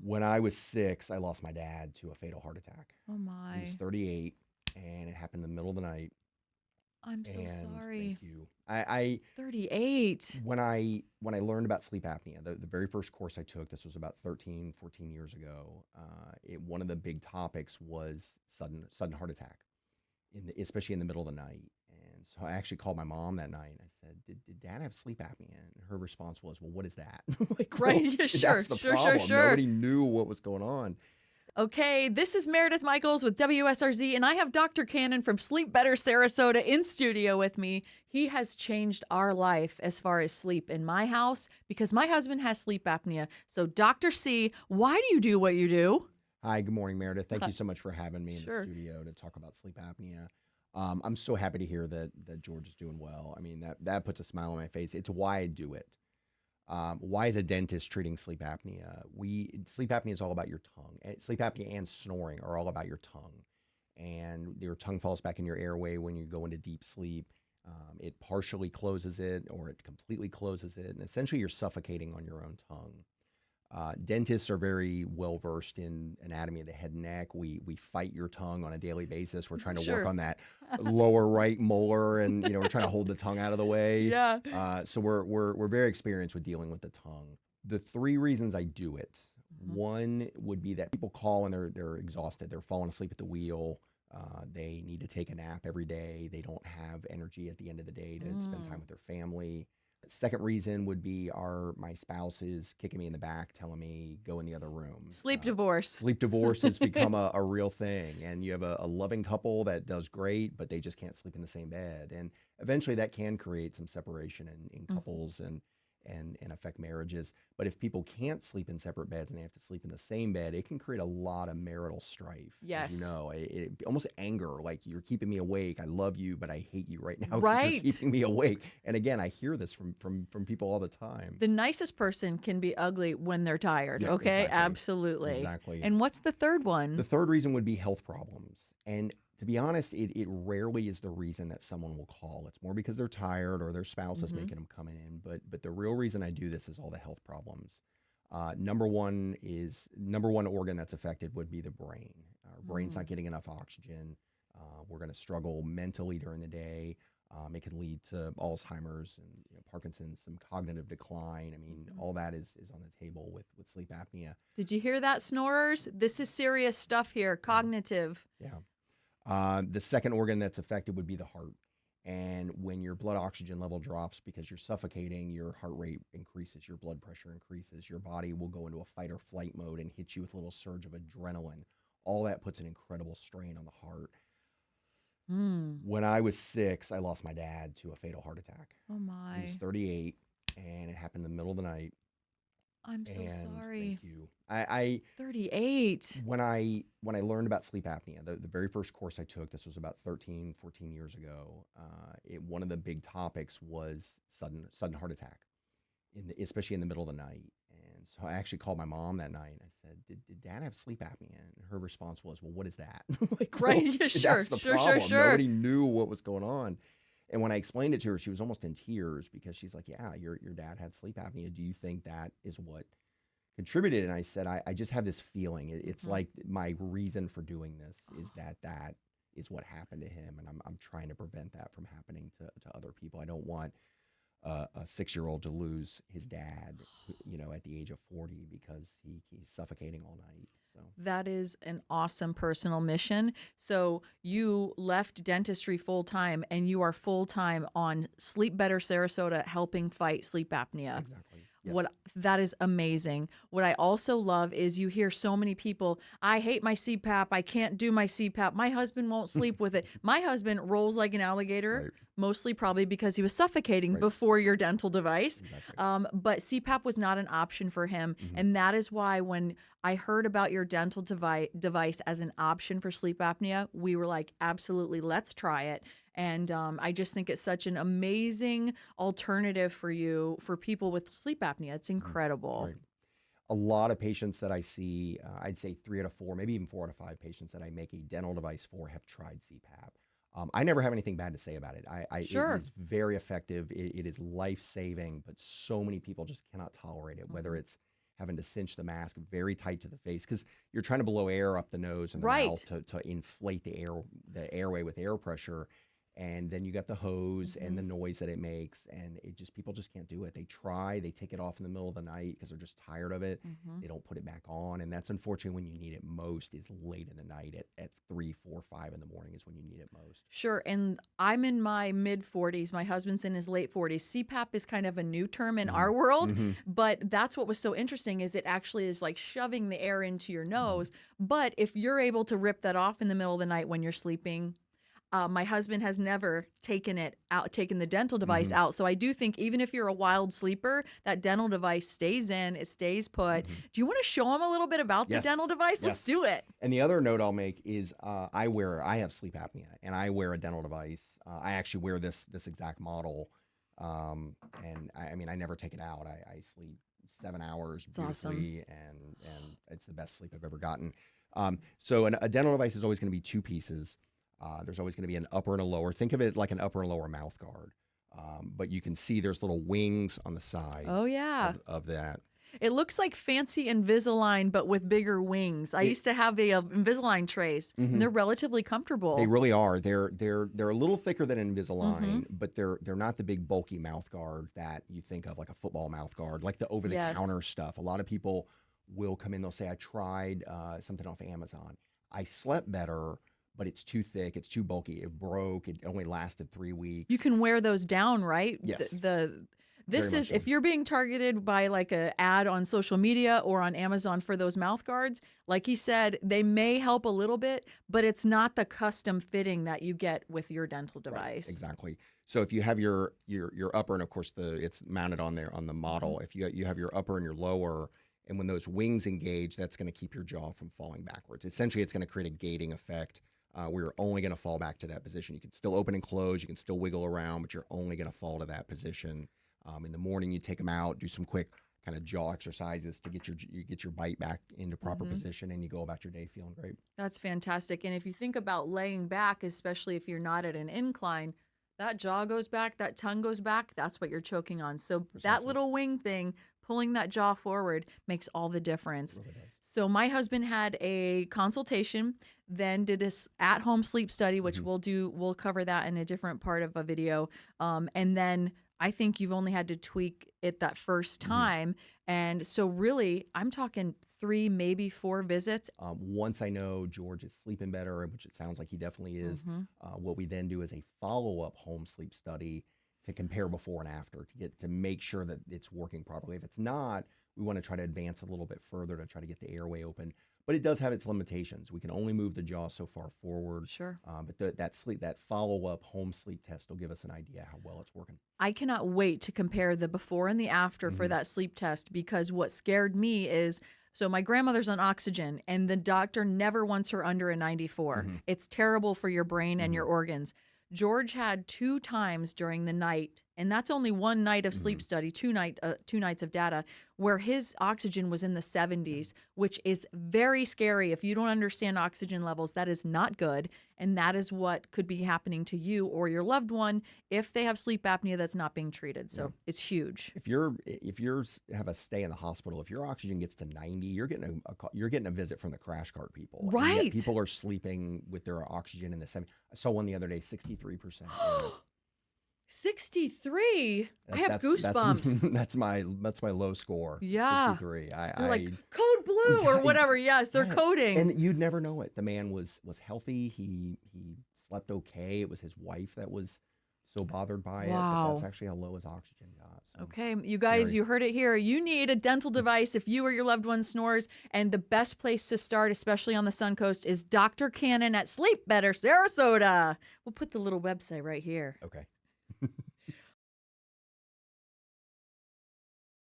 When I was 6, I lost my dad to a fatal heart attack. Oh He was my. 38, and it happened in the middle of the night. I'm so And sorry. thank you. I 38. when I learned about sleep apnea, the very first course I took, this was about 13, 14 years ago. One of the big topics was sudden heart attack, especially in the middle of the night. And so I actually called my mom that night and I said, "Did Dad have sleep apnea?" And her response was, "Well, what is that?" Like, well, Right. Yeah, sure. that's the Sure, sure, problem. sure. Nobody knew what was going on. Okay, this is Meredith Michaels with WSRZ, and I have Dr. Cannon from Sleep Better Sarasota in studio with me. He has changed our life as far as sleep in my house because my husband has sleep apnea. So, Dr. C, why do you do what you do? Hi, good morning, Meredith. Thank you so much for having me in the Sure. studio to talk about sleep apnea. I'm so happy to hear that George is doing well. I mean, that puts a smile on my face. It's why I do it. Why is a dentist treating sleep apnea? Sleep apnea is all about your tongue. Sleep apnea and snoring are all about your tongue, and your tongue falls back in your airway when you go into deep sleep. It partially closes it, or it completely closes it, and essentially you're suffocating on your own tongue. Dentists are very well versed in anatomy of the head and neck. We fight your tongue on a daily basis. We're trying to work Sure. on that lower right molar, and we're trying to hold the tongue out of the way. Yeah. So we're very experienced with dealing with the tongue. The three reasons I do it. Mhm. One would be that people call and they're exhausted. They're falling asleep at the wheel. They need to take a nap every day. They don't have energy at the end of the day to spend time Mm. with their family. Second reason would be my spouse is kicking me in the back, telling me go in the other room. Sleep divorce. Sleep divorce has become a real thing, and you have a loving couple that does great, but they just can't sleep in the same bed, and eventually that can create some separation in Mhm. couples and affect marriages. But if people can't sleep in separate beds and they have to sleep in the same bed, it can create a lot of marital strife. As you Yes. know, almost anger, like you're keeping me awake. I love you, but I hate you right now because you're Right. keeping me awake. And again, I hear this from people all the time. The nicest person can be ugly when they're tired. Yeah, Okay. exactly. Absolutely. Exactly. And what's the third The one? third reason would be health problems. And to be honest, it rarely is the reason that someone will call. It's more because they're tired or their spouse is Hmm. making them coming in. But the real reason I do this is all the health problems. Number one organ that's affected would be the brain. Our brain's not Mm. getting enough oxygen. We're going to struggle mentally during the day. It can lead to Alzheimer's and Parkinson's, some cognitive decline. I mean, Mhm. all that is on the table with sleep apnea. Did you hear that, snorers? This is serious stuff here. Cognitive. Yeah. The second organ that's affected would be the heart. And when your blood oxygen level drops because you're suffocating, your heart rate increases, your blood pressure increases, your body will go into a fight or flight mode and hit you with a little surge of adrenaline. All that puts an incredible strain on the heart. Mm. When I was 6, I lost my dad to a fatal heart attack. Oh He was my. 38, and it happened in the middle of the night. I'm so And sorry. thank you. I 38. when I learned about sleep apnea, the very first course I took, this was about 13, 14 years ago. One of the big topics was sudden heart attack, especially in the middle of the night. And so I actually called my mom that night and I said, "Did Dad have sleep apnea?" And her response was, "Well, what is that?" Like, well, Right. Yeah, sure. that's the Sure, sure, problem. sure. Nobody knew what was going on. And when I explained it to her, she was almost in tears because she's like, "Yeah, your dad had sleep apnea. Do you think that is what contributed?" And I said, I just have this feeling. It's Mhm. like my reason for doing this is that is what happened to him, and I'm trying to prevent that from happening to other people. I don't want a 6-year-old to lose his dad, at the age of 40 because he's suffocating all night. So That is an awesome personal mission. So you left dentistry full time and you are full time on Sleep Better Sarasota helping fight sleep apnea. exactly, yes, What that is amazing. What I also love is you hear so many people, I hate my CPAP. I can't do my CPAP. My husband won't sleep with it. My husband rolls like an alligator, right, mostly probably because he was suffocating right, before your dental device. exactly. But CPAP was not an option for him. Hmm. And that is why when I heard about your dental device as an option for sleep apnea, we were like, absolutely, let's try it. And I just think it's such an amazing alternative for you, for people with sleep apnea. It's Hmm. incredible. Right. A lot of patients that I see, I'd say 3 out of 4, maybe even 4 out of 5 patients that I make a dental device for have tried CPAP. I never have anything bad to say about it. It Sure. is very effective. It is life saving, but so many people just cannot tolerate it. Whether Mhm. it's having to cinch the mask very tight to the face because you're trying to blow air up the nose and the Right. mouth to inflate the airway with air pressure. And then you got the hose and the noise that it makes, and people just can't do it. They try, they take it off in the middle of the night because they're just tired of it. They don't put it back on, and that's unfortunately when you need it most is late in the night at 3, 4, 5 in the morning is when you need it most. Sure. And I'm in my mid 40s. My husband's in his late 40s. CPAP is kind of a new term in our world, but that's what was so interesting is it actually is like shoving the air into your nose. But if you're able to rip that off in the middle of the night when you're sleeping, my husband has never taken the dental device out. So I do think even if you're a wild sleeper, that dental device stays in, it stays put. Do you want to show him a little bit about the dental device? Let's do it. And the other note I'll make is I have sleep apnea and I wear a dental device. I actually wear this exact model. And I never take it out. I sleep 7 hours beautifully, and it's the best sleep I've ever gotten. So a dental device is always going to be two pieces. There's always going to be an upper and a lower. Think of it like an upper and lower mouth guard. But you can see there's little wings on the side of that. It looks like fancy Invisalign, but with bigger wings. I used to have the Invisalign trays, and they're relatively comfortable. They really are. They're a little thicker than Invisalign, but they're not the big bulky mouth guard that you think of, like a football mouth guard, like the over-the-counter stuff. A lot of people will come in, they'll say, I tried something off Amazon. I slept better, but it's too thick, it's too bulky, it broke, it only lasted 3 weeks. You can wear those down, right? Yes. This is, if you're being targeted by like an ad on social media or on Amazon for those mouth guards, like he said, they may help a little bit, but it's not the custom fitting that you get with your dental device. Right, exactly. So if you have your upper, and of course it's mounted on there on the model, if you have your upper and your lower, and when those wings engage, that's going to keep your jaw from falling backwards. Essentially, it's going to create a gating effect. We're only going to fall back to that position. You can still open and close, you can still wiggle around, but you're only going to fall to that position. In the morning, you take them out, do some quick kind of jaw exercises to get your bite back into proper position, and you go about your day feeling great. That's fantastic. And if you think about laying back, especially if you're not at an incline, that jaw goes back, that tongue goes back. That's what you're choking on. So that little wing thing, pulling that jaw forward, makes all the difference. It really does. So my husband had a consultation, then did this at-home sleep study, which we'll cover that in a different part of a video, and then I think you've only had to tweak it that first time. And so really, I'm talking 3, maybe 4 visits. Once I know George is sleeping better, which it sounds like he definitely is, what we then do is a follow-up home sleep study to compare before and after to make sure that it's working properly. If it's not, we want to try to advance a little bit further to try to get the airway open. But it does have its limitations. We can only move the jaw so far forward. Sure. But that follow-up home sleep test will give us an idea how well it's working. I cannot wait to compare the before and the after for that sleep test, because what scared me is, so my grandmother's on oxygen and the doctor never wants her under a 94. It's terrible for your brain and your organs. George had 2 times during the night, and that's only 1 night of sleep study, 2 nights of data, where his oxygen was in the 70s, which is very scary. If you don't understand oxygen levels, that is not good, and that is what could be happening to you or your loved one if they have sleep apnea that's not being treated. So it's huge. If you have a stay in the hospital, if your oxygen gets to 90, you're getting a visit from the crash cart people. Right. And yet people are sleeping with their oxygen in the 70s. I saw one the other day, 63%. 63. I have goosebumps. That's my low score. Yeah. 63. They're like code blue or whatever. Yes, they're coding. And you'd never know it. The man was healthy. He slept okay. It was his wife that was so bothered by it. But that's actually how low his oxygen got. So okay, you guys, you heard it here. You need a dental device if you or your loved one snores. And the best place to start, especially on the Suncoast, is Dr. Cannon at Sleep Better Sarasota. We'll put the little website right here. Okay.